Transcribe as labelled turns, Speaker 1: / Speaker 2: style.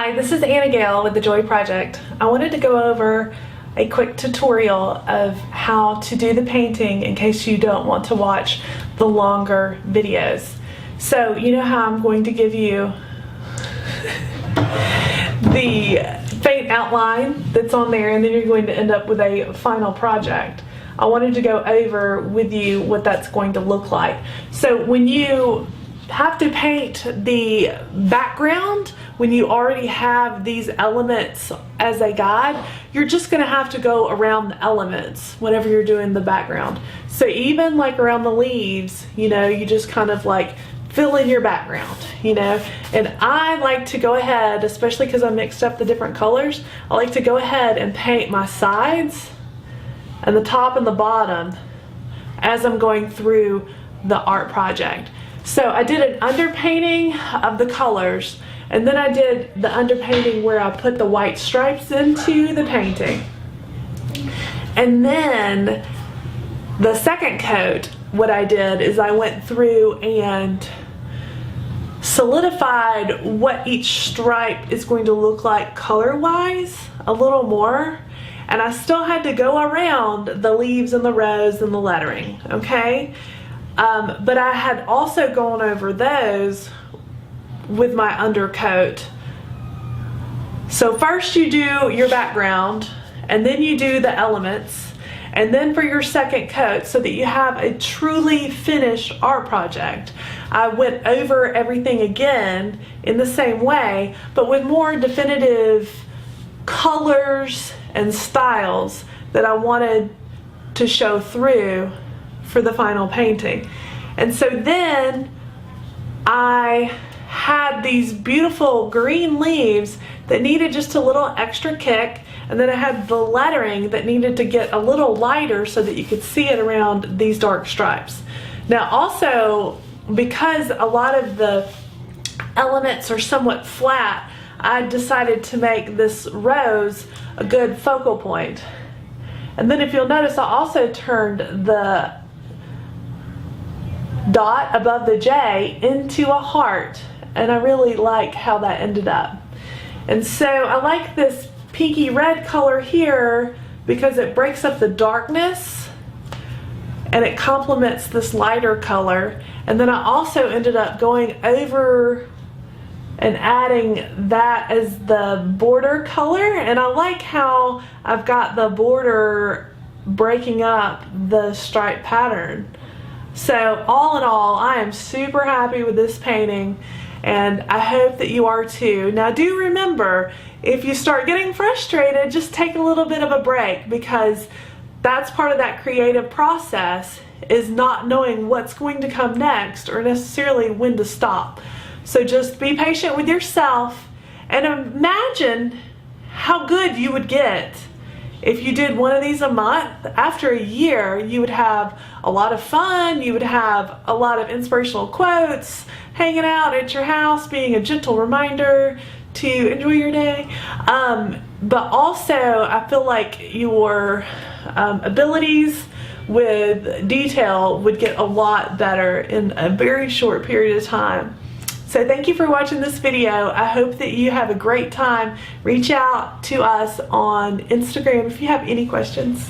Speaker 1: Hi, this is Anna Gale with the Joy Project. I wanted to go over a quick tutorial of how to do the painting in case you don't want to watch the longer videos. So you know how I'm going to give you the faint outline that's on there, and then you're going to end up with a final project. I wanted to go over with you what that's going to look like. So when you have to paint the background, when you already have these elements as a guide, you're just going to have to go around the elements whenever you're doing the background. So even like around the leaves, you know, you just kind of like fill in your background, you know. And I like to go ahead, especially because I mixed up the different colors, I like to go ahead and paint my sides and the top and the bottom as I'm going through the art project. So I did an underpainting of the colors, and then I did the underpainting where I put the white stripes into the painting. And then the second coat, what I did is I went through and solidified what each stripe is going to look like color-wise a little more. And I still had to go around the leaves and the rose and the lettering, okay? But I had also gone over those with my undercoat. So first you do your background, and then you do the elements, and then for your second coat, so that you have a truly finished art project, I went over everything again in the same way, but with more definitive colors and styles that I wanted to show through for the final painting. And so then I had these beautiful green leaves that needed just a little extra kick, and then I had the lettering that needed to get a little lighter so that you could see it around these dark stripes. Now also, because a lot of the elements are somewhat flat, I decided to make this rose a good focal point. And then if you'll notice, I also turned the dot above the J into a heart, and I really like how that ended up. And so I like this pinky red color here because it breaks up the darkness and it complements this lighter color. And then I also ended up going over and adding that as the border color, and I like how I've got the border breaking up the stripe pattern. So all in all, I am super happy with this painting, and I hope that you are too. Now do remember, if you start getting frustrated, just take a little bit of a break, because that's part of that creative process, is not knowing what's going to come next or necessarily when to stop. So just be patient with yourself and imagine how good you would get if you did one of these a month. After a year, you would have a lot of fun, you would have a lot of inspirational quotes, hanging out at your house, being a gentle reminder to enjoy your day. But also, I feel like your abilities with detail would get a lot better in a very short period of time. So thank you for watching this video. I hope that you have a great time. Reach out to us on Instagram if you have any questions.